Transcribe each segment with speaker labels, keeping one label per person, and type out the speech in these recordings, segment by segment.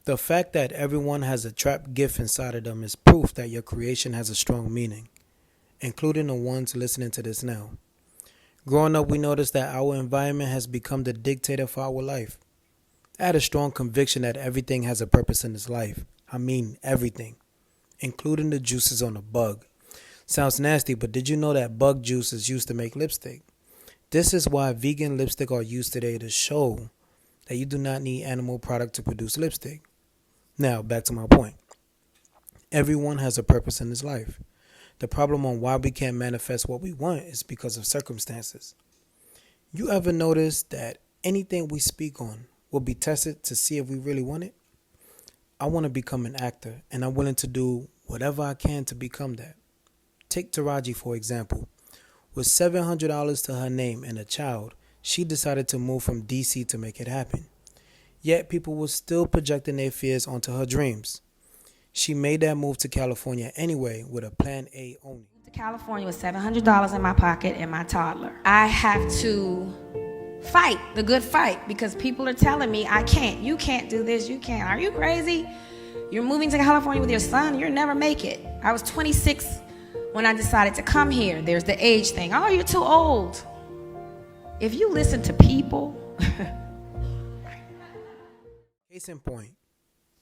Speaker 1: The fact that everyone has a trapped gift inside of them is proof that your creation has a strong meaning, including the ones listening to this now. Growing up, we noticed that our environment has become the dictator for our life. I had a strong conviction that everything has a purpose in this life. I mean everything, including the juices on a bug. Sounds nasty, but did you know that bug juice is used to make lipstick? This is why vegan lipstick are used today to show that you do not need animal product to produce lipstick. Now, back to my point. Everyone has a purpose in this life. The problem on why we can't manifest what we want is because of circumstances. You ever notice that anything we speak on will be tested to see if we really want it? I want to become an actor, and I'm willing to do whatever I can to become that. Take Taraji, for example. With $700 to her name and a child, she decided to move from DC to make it happen. Yet people were still projecting their fears onto her dreams. She made that move to California anyway with a plan A only.
Speaker 2: To California with $700 in my pocket and my toddler. I have to fight the good fight because people are telling me I can't. You can't do this. You can't. Are you crazy? You're moving to California with your son. You'll never make it. I was 26 when I decided to come here. There's the age thing. Oh, you're too old. If you listen to people.
Speaker 1: Case in point,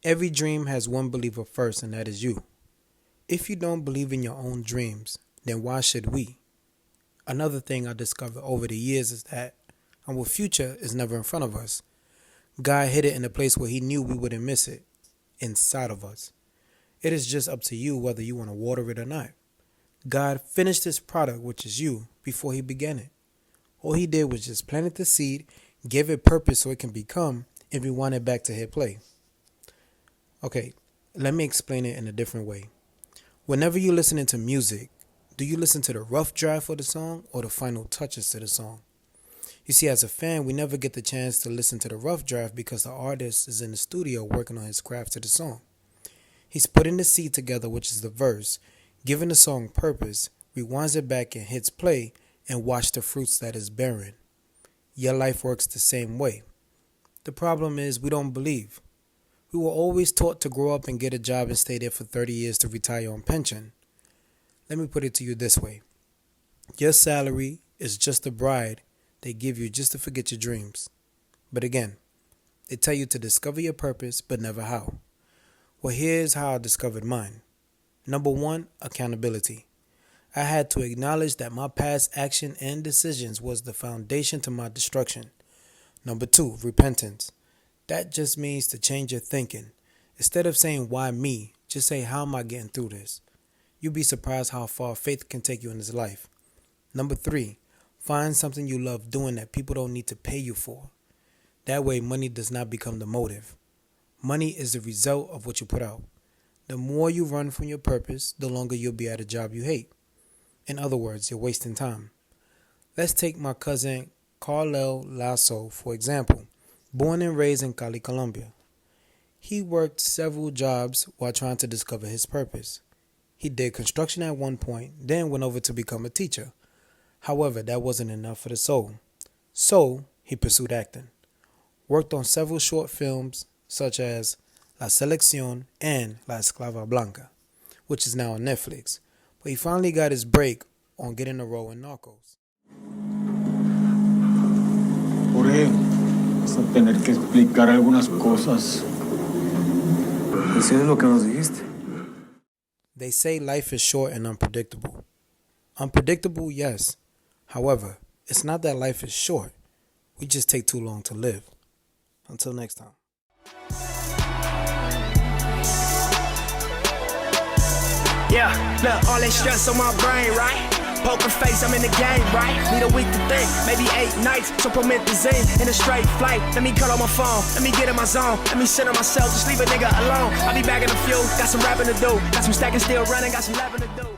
Speaker 1: every dream has one believer first, and that is you. If you don't believe in your own dreams, then why should we? Another thing I discovered over the years is that our future is never in front of us. God hid it in a place where he knew we wouldn't miss it, inside of us. It is just up to you whether you want to water it or not. God finished his product, which is you, before he began it. All he did was just plant the seed, give it purpose so it can become, and rewind it back to hit play. Okay, let me explain it in a different way. Whenever you're listening to music, do you listen to the rough draft of the song or the final touches to the song? You see, as a fan, we never get the chance to listen to the rough draft because the artist is in the studio working on his craft to the song. He's putting the seed together, which is the verse, giving the song purpose, rewinds it back and hits play, and watch the fruits that is bearing. Your life works the same way. The problem is we don't believe. We were always taught to grow up and get a job and stay there for 30 years to retire on pension. Let me put it to you this way. Your salary is just a bribe they give you just to forget your dreams. But again, they tell you to discover your purpose, but never how. Well, here's how I discovered mine. Number 1, accountability. I had to acknowledge that my past action and decisions was the foundation to my destruction. Number 2, repentance. That just means to change your thinking. Instead of saying, why me? Just say, how am I getting through this? You'll be surprised how far faith can take you in this life. Number 3, find something you love doing that people don't need to pay you for. That way, money does not become the motive. Money is the result of what you put out. The more you run from your purpose, the longer you'll be at a job you hate. In other words, you're wasting time. Let's take my cousin Carlel Lasso, for example. Born and raised in Cali, Colombia. He worked several jobs while trying to discover his purpose. He did construction at one point, then went over to become a teacher. However, that wasn't enough for the soul. So, he pursued acting. Worked on several short films such as La Selección and La Esclava Blanca, which is now on Netflix. But he finally got his break on getting a role in Narcos.
Speaker 3: Jorge, vas a tener que explicar algunas cosas. ¿Es lo que nos dijiste?
Speaker 1: They say life is short and unpredictable. Unpredictable, yes. However, it's not that life is short. We just take too long to live. Until next time.
Speaker 4: Yeah, look, all that stress on my brain, right? Poker face, I'm in the game, right? Need a week to think, maybe 8 nights. So promethazine in a straight flight. Let me cut on my phone, let me get in my zone. Let me sit on myself, just leave a nigga alone. I'll be back in a few, got some rapping to do. Got some stacking still running, got some laughing to do.